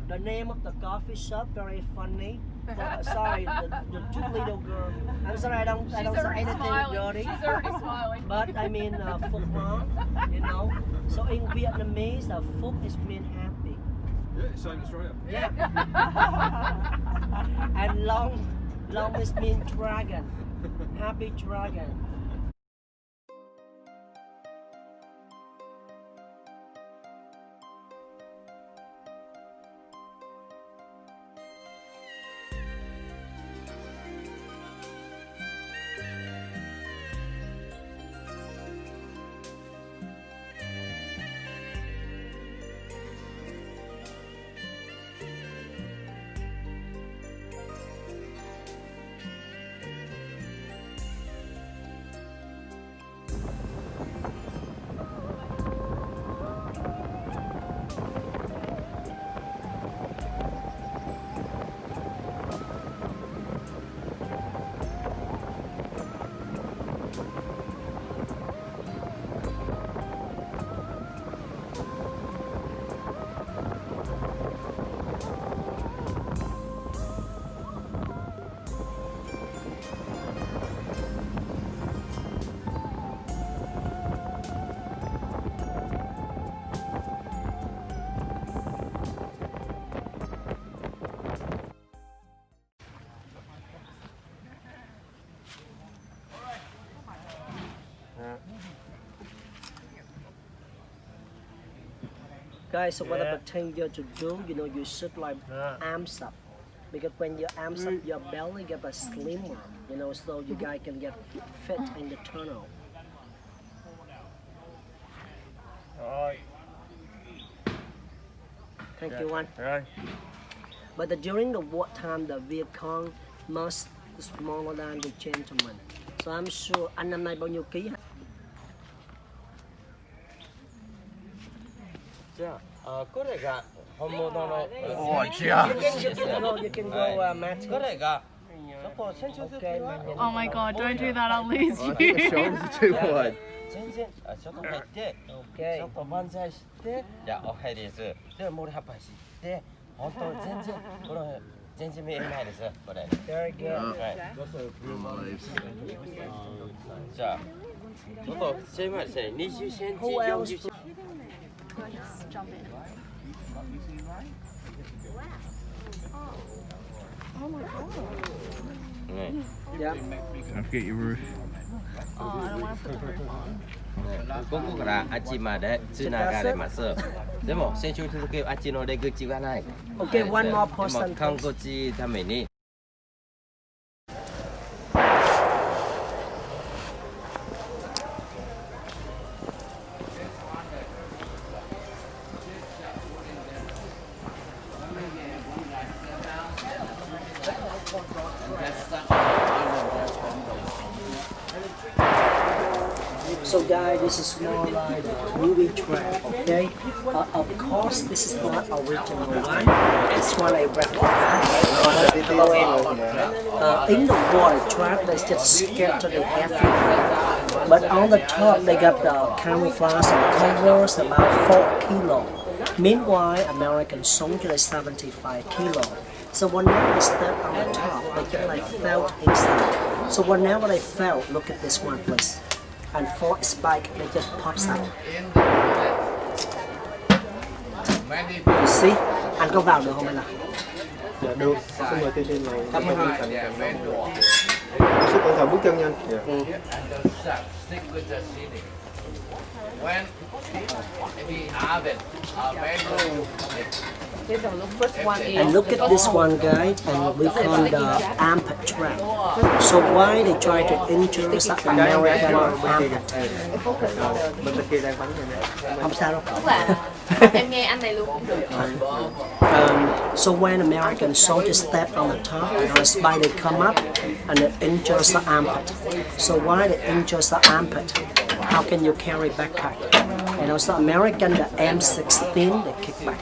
The name of the coffee shop very funny. Sorry, the two little girl. I'm sorry, I don't say anything dirty. She's already smiling. But I mean, Phúc Hoang, you know. So in Vietnamese, Phúc is mean happy. Yeah, same Australia. Yeah. And long is mean dragon. Happy dragon. Guys, so what the thing you to do, you know, you should like arms up. Because when you arms up, your belly get a slimmer, you know, so you guys can get fit in the tunnel. Thank you, one. But during the wartime, the Viet Cong much smaller than the gentleman. So I'm sure, anh năm nay bao nhiêu ký? Yeah. これが本物の。Oh, yeah. You can go, Matt. これが。そこ先週ずっと。 Oh my god, don't do that, I'll lose I think the you. shoulders are too wide. 全然外入ってちょっと万歳してじゃあおはようですで森葉っぱして本当全然これ全然見えないですこれ Very good. はい My leaves. じゃあちょっと狭いですね20センチ Who 40 else? センチ Just jump in. Oh my god. ね Yeah. Don't forget your roof. Oh, I don't want to put the roof on. ここからあっちまでつながれますでも先週続けあっちの出口がない Okay, one more で person. も観光地ために So guys, this is more like a movie track, okay? Of course, this is not original one. It's one I replica. In the water track, they just scattered it everywhere. But on the top, they got the camouflage and covers about 4 kilo. Meanwhile, American soldier is 75 kilo. So whenever they step on the top, they get like felt inside. So whenever they felt, look at this one, please. And for spike, they just pops up. You see? Anh có vào được không anh ạ? Dạ được. Xin mời tiên này. Cảm ơn anh. Sức cẩn thận bước chân nha. And look at this one, guys, and we call the armpit trap. So why they try to injure the American armpit? Không sao đâu. Em nghe anh này luôn cũng được. So when American soldiers step on the top, the spider come up and it injures the armpit. So why they injure the armpit? How can you carry backpack? And also American, the M16, they kick back.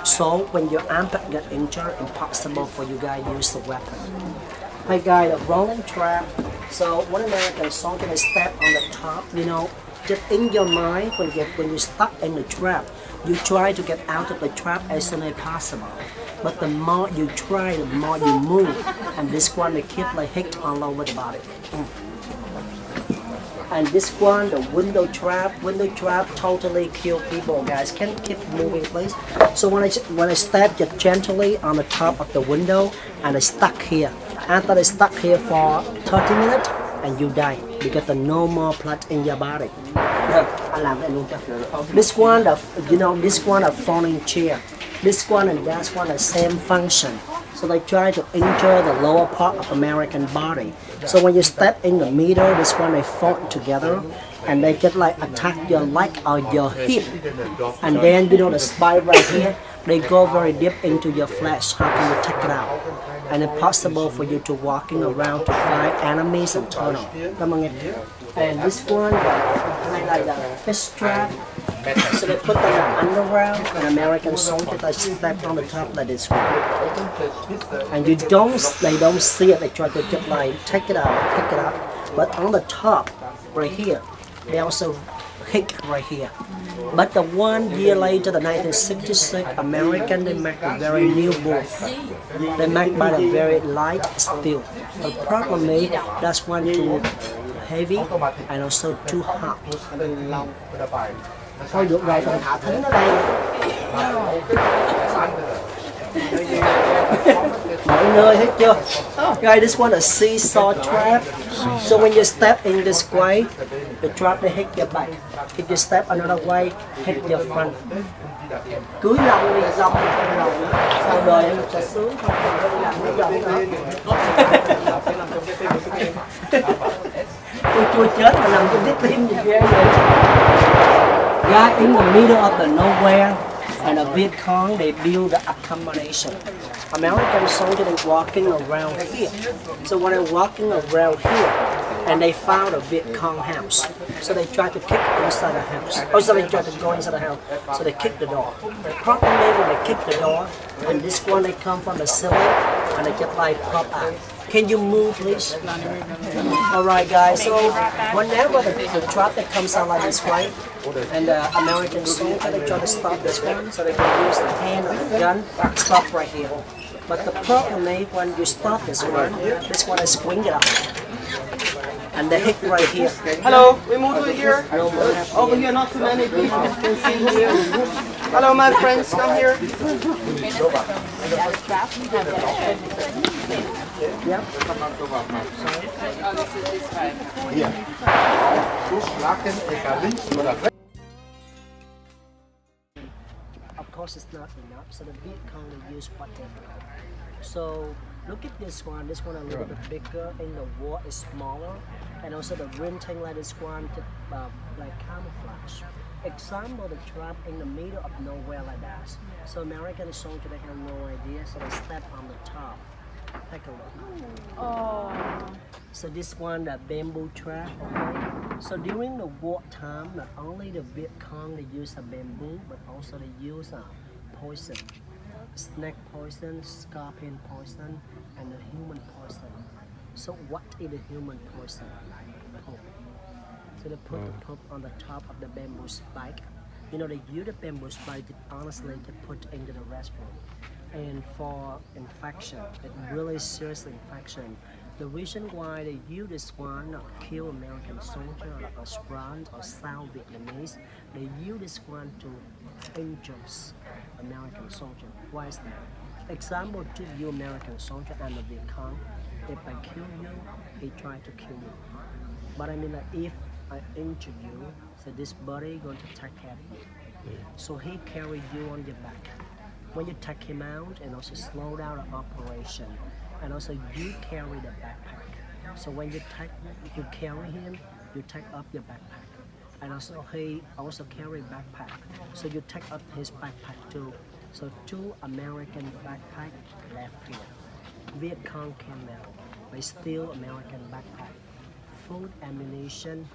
So when your armpit get injured, impossible for you guys to use the weapon. Hey guys, the rolling trap. So when American soldier they step on the top, you know, just in your mind when you stuck in the trap, You try to get out of the trap as soon as possible. But the more you try, the more you move. And this one, they keep like hit all over the body. And this one, the window trap totally kill people, guys. Can you keep moving, please? So when I step just gently on the top of the window, and I stuck here. After I stuck here for 30 minutes, and you die because there's no more blood in your body. This one, this one a falling chair. This one and that one the same function. So they try to injure the lower part of American body. So when you step in the middle, this one they fall together and they get like attack your leg or your hip. And then the spine right here, they go very deep into your flesh. How can you take it out? And it's possible for you to walking around to fight enemies and tunnel. And this one, like the fish trap. So they put them underground, and American soldiers they step on the top like this one. And they don't see it. They try to just like take it out. But on the top, right here, they also hit right here. But the 1 year later, the 1966, American they make a very new boat. They make by the very light steel. The problem is that's one too heavy and also too hot. Thôi được rồi, còn thả thính ở đây. Mọi nơi hết chưa? Guys, this one is a seesaw trap. So when you step in this way, the trap they hit your back. If you step another way, hit your front. Cưới lòng thì lòng sao đời em sẽ sướng không cần làm cái dòng đó. Tôi chua chết mà nằm trên đít tim gì ghê vậy. Right in the middle of the nowhere, and the Viet Cong they build the accommodation. American soldiers they walking around here. So when they're walking around here, and they found a Viet Cong house, so they try to kick inside the house. Oh, so they try to go inside the house. So they kick the door. The problem is when they kick the door, and this one they come from the ceiling, and they just like pop out. Can you move, please? Alright, guys. So whenever the trap that comes out like this way, and the American soldier they try to stop this one, so they can use the hand of the gun, stop right here. But the problem is when you stop this one is swing it up. And they hit right here. Hello, we move to here. No more Over here, not too many people can see here. Hello, my friends, come here. Yep. Of course, it's not enough. So the Viet Cong they use what they have. So look at this one. This one a little bit bigger, and the wall is smaller, and also the rim thing like this one, like camouflage. Example, the trap in the middle of nowhere like that. So American soldiers they have no idea, so they step on the top. Take a look. Oh. So this one, the bamboo trap. Okay. So during the war time, not only the Viet Cong they use a bamboo, but also they use poison, snake poison, scorpion poison, and the human poison. So what is the human poison? Pope. So they put the pope on the top of the bamboo spike. They use the bamboo spike to honestly to put into the restroom. And for infection, it's really serious infection. The reason why they use this one not kill American soldier or Australians or South Vietnamese, they use this one to injure American soldier. Why is that? Example to you American soldier and the Viet Cong, if I kill you, he try to kill you. But I mean if I injure you, so this body going to take care of you. So he carry you on your back. When you take him out and also slow down the operation, and also you carry the backpack. So when you carry him, you take up your backpack. And also he also carry backpack. So you take up his backpack too. So 2 American backpack left here. Viet Cong came out. They steal American backpack. Food, ammunition,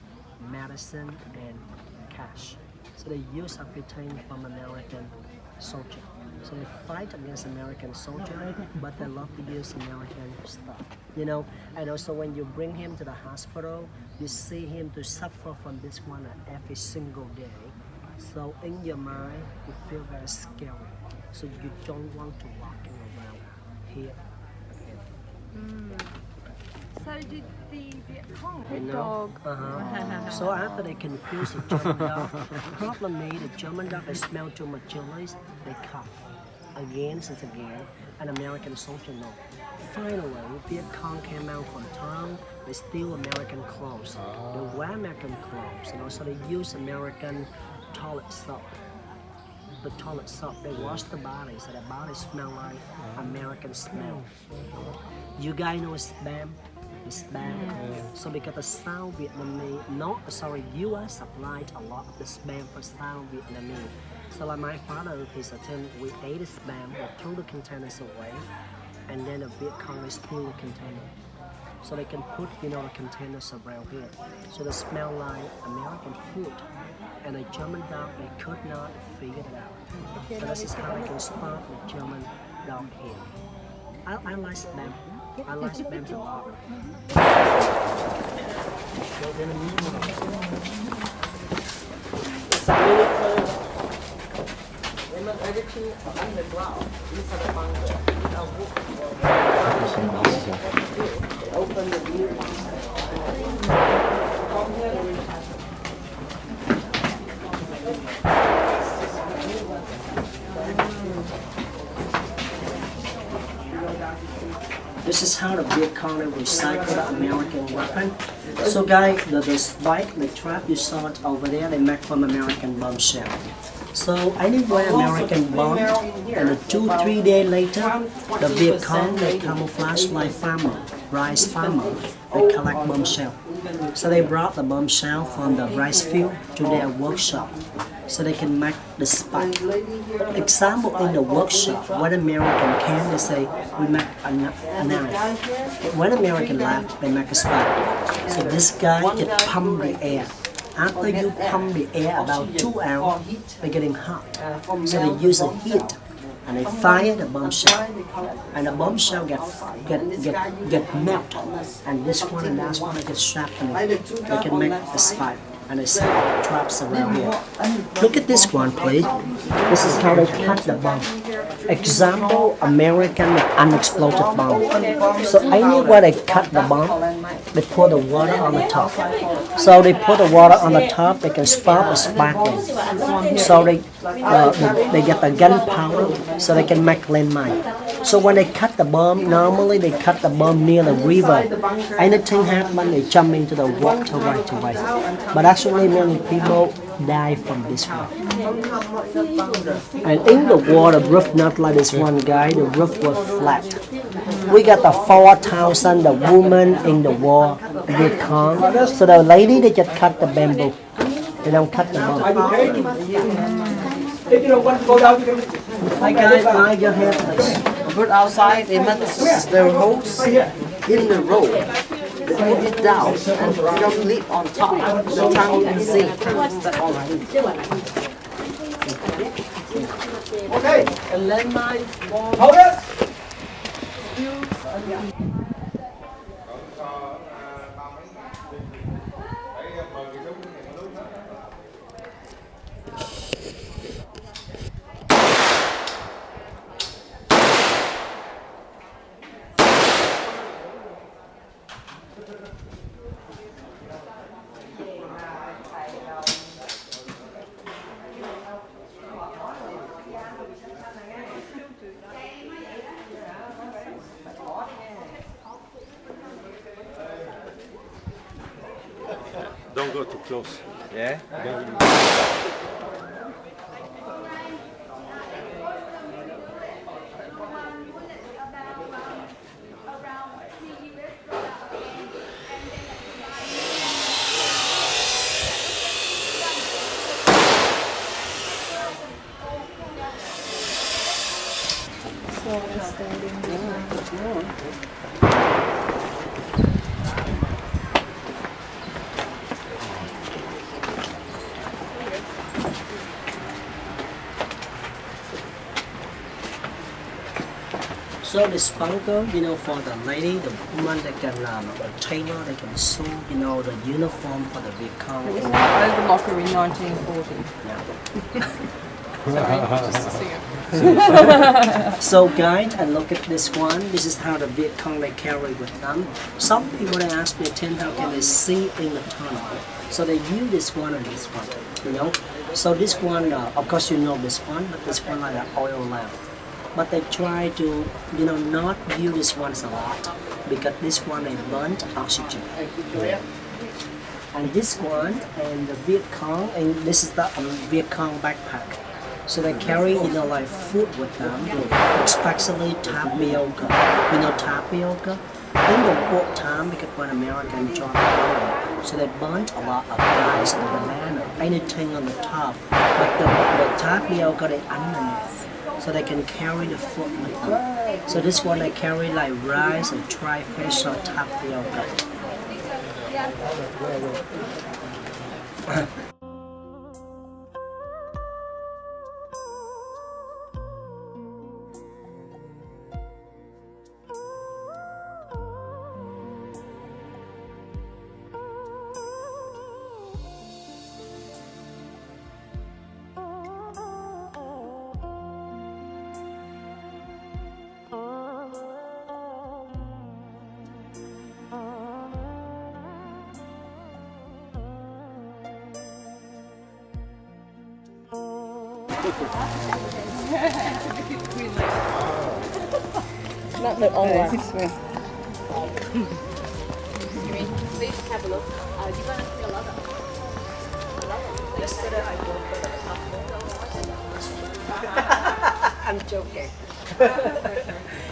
medicine, and cash. So they use everything from American soldier. So they fight against American soldier, but they love to use American stuff. And also when you bring him to the hospital, you see him to suffer from this one every single day. So in your mind, you feel very scary. So you don't want to walking around here again. So did the Viet Cong You know? dog? So after they confuse the German dog, the problem is the German dog, they smell too much chilies, they cough again and again, and American soldier know. Finally, Viet Cong came out from town, they steal American clothes. They wear American clothes, so they use American toilet soap. The toilet soap, they wash the body, so the body smell like American smell. You guys know spam? It's spam. So because the South Vietnamese, US supplied a lot of the spam for South Vietnamese. So like my father, he's a tin, we ate the spam, we threw the containers away, and then the Viet Cong is steal the container. So they can put, the containers around here. So they smell like American food. And the German dog, they could not figure it out. So this is how they can spot the German dog here. I like spam. I like spam a lot. It's a mini everything underground inside the bunker. Open the new This is how the Viet Cong recycle the American weapon. So guys, the spike, the trap you saw it over there, they make from American bomb shell. So anywhere American bomb, and 2-3 days later, the Viet Cong, they camouflage like farmer, rice farmer, they collect bomb shell. So they brought the bomb shell from the rice field to their workshop, so they can make the spike. Example in the workshop, when American came, they say, we make a knife. When American left, they make a spike. So this guy can pump the air. After you pump the air about 2 hours, they're getting hot. So they use the heat and they fire the bomb shell. And the bomb shell get melted. And this one and that one get strapped and they can make a spike. And they set traps around here. Look at this one, please. This is how they cut the bomb. Example, American unexploded bomb. So anywhere they cut the bomb, they pour the water on the top. So they put the water on the top, they can stop the sparkling. So they get the gunpowder, so they can make landmine. So when they cut the bomb, normally they cut the bomb near the river. Anything happen, they jump into the water right away. But actually, many people die from this one. And in the water, roof not like this one guy, the roof was flat. We got the 4,000, the woman in the war, Viet Cong. So the lady, they just cut the bamboo. They don't cut the bomb. Hi guys, nod your head please. Put outside, they make the holes in the road. They put it down and don't leave on top. The tongue can see. Okay. A landmine, Hold it. Don't go too close. Yeah? So the spangle, for the lady, the woman, they can the tailor, they can sew, the uniform for the Viet Cong. It was not overlocker in 1940. Yeah. Sorry, just a second. So guys, and look at this one. This is how the Viet Cong they carry with them. Some people they ask me, Tim, how can they see in the tunnel? So they use this one and this one, So this one, of course you know this one, but this one like an oil lamp. But they try to, not use this one a lot because this one they burnt oxygen. And this one and the Viet Cong, and this is the Viet Cong backpack. So they carry, like food with them, especially tapioca. Tapioca? In the wartime, because when Americans joined the war, so they burnt a lot of rice and banana, anything on the top. But the tapioca, they underneath. So they can carry the food with them. So this one, they carry like rice and dry fish or tapioca. Not the old one. Please have a look. You're gonna see a lot of. Yesterday I worked at I'm joking.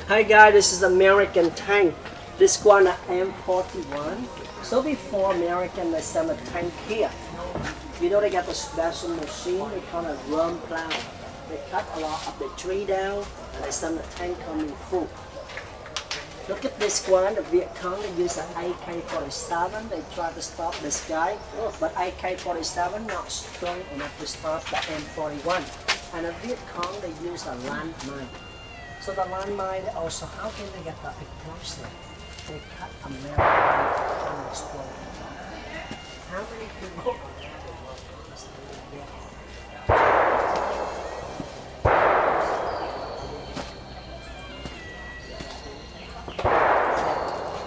Hi guys, this is American tank. This one M41. So before American they sell a tank here. They got the special machine, they call it worm plow. They cut a lot of the tree down and they send the tank coming full. Look at this one, the Viet Cong, they use an AK-47. They try to stop this guy, but AK-47 not strong enough to stop the M41. And the Viet Cong, they use a landmine. So the landmine also, how can they get the explosive? They cut American and explode. How many people?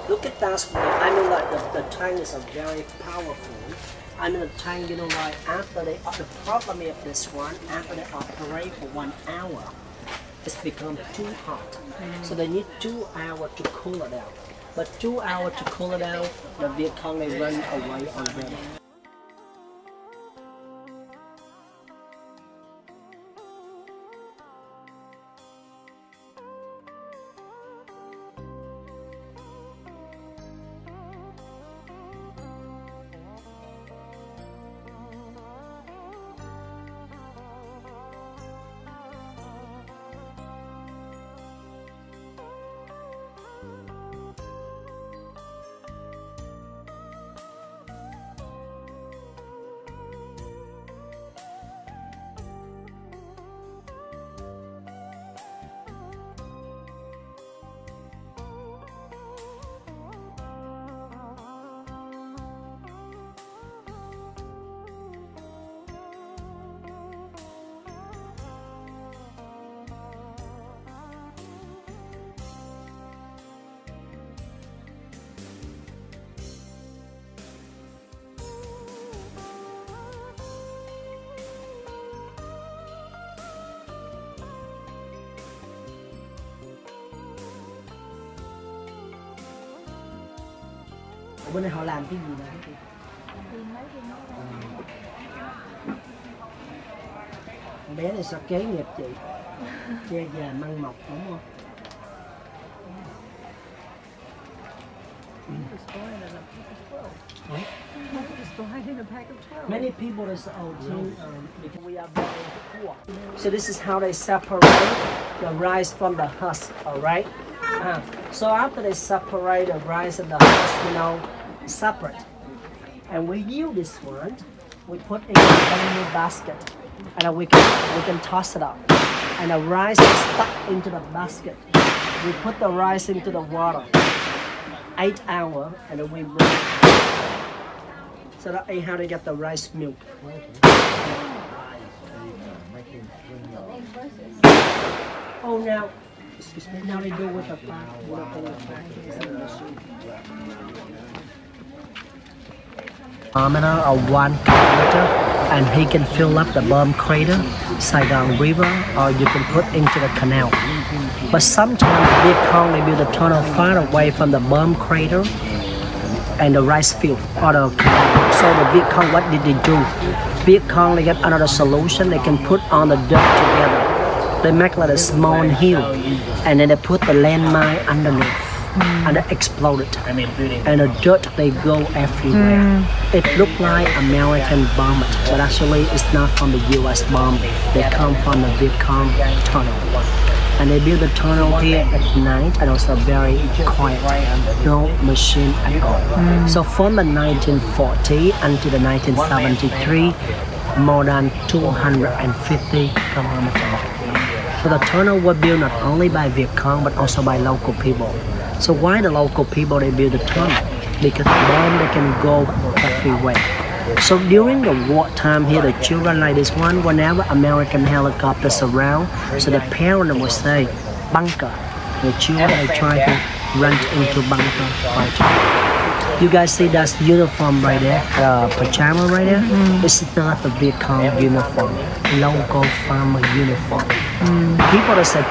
Look at that one. I mean, like the tank is a very powerful. I mean, the tank, like after they, the problem of this one, after they operate for 1 hour, it's become too hot. So they need 2 hours to cool it down. But 2 hours to cool it down, the Viet Cong they run away already. Ở bên này họ làm cái gì đó? Con bé này sao kế nghiệp chị? Che già măng mọc đúng không? Many people is because we are very poor. So this is how they separate the rice from the husk, all right? So after they separate the rice and the husk, separate. And we use this one, we put in a bamboo basket, and we can toss it up. And the rice is stuck into the basket. We put the rice into the water 8 hours and then we bring. So that's how they get the rice milk. Oh, now, excuse me, now they do with the kilometer or 1 kilometer, and he can fill up the bomb crater, Saigon River, or you can put into the canal. But sometimes Viet Cong they build a tunnel far away from the bomb crater and the rice field or the canal. So the Viet Cong, what did they do? Viet Cong they get another solution. They can put on the dirt together. They make like a small hill, and then they put the landmine underneath, and they explode it. And the dirt they go everywhere. It looked like American bomb, but actually it's not from the U.S. bomb. They come from the Viet Cong tunnel. And they build the tunnel here at night, and also very quiet, no machine at all. So from the 1940 until the 1973, more than 250 kilometers. So the tunnel was built not only by Viet Cong but also by local people. So why the local people they build the tunnel? Because the bomb they can go everywhere. So during the wartime here, the children like this one, whenever American helicopters around, so the parent will say, bunker. The children they try to run into bunker. You guys see that uniform right there, pajama right there? It's not the Viet Cong uniform, local farmer uniform. People that say,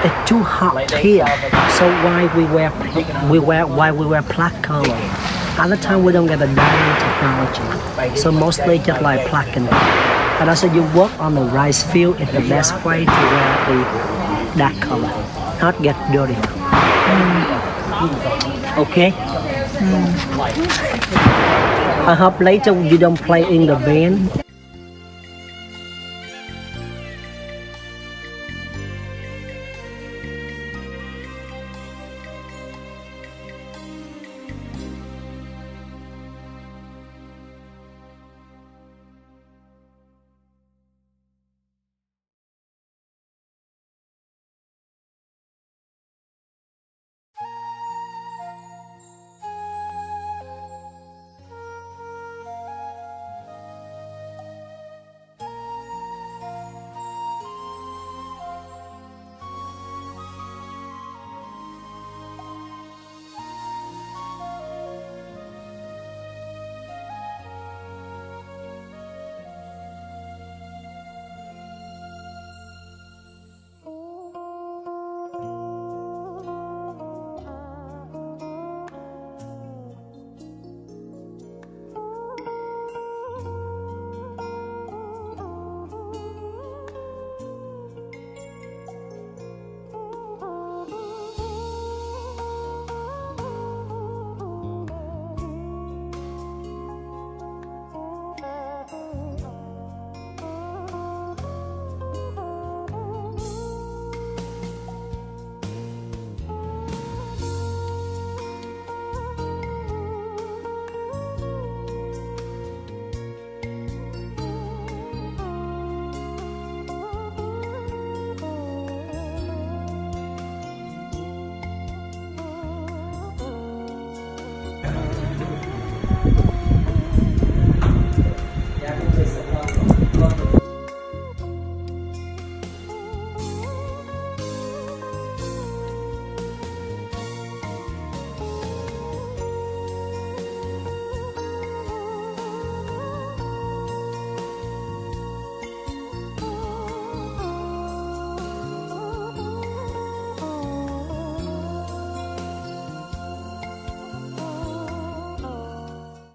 it's too hot here, so why we wear black color? Other time we don't get the dyeing technology, so mostly just like black and white. And also you work on the rice field, it's the best way to wear the dark color, not get dirty. Okay? I hope later you don't play in the band.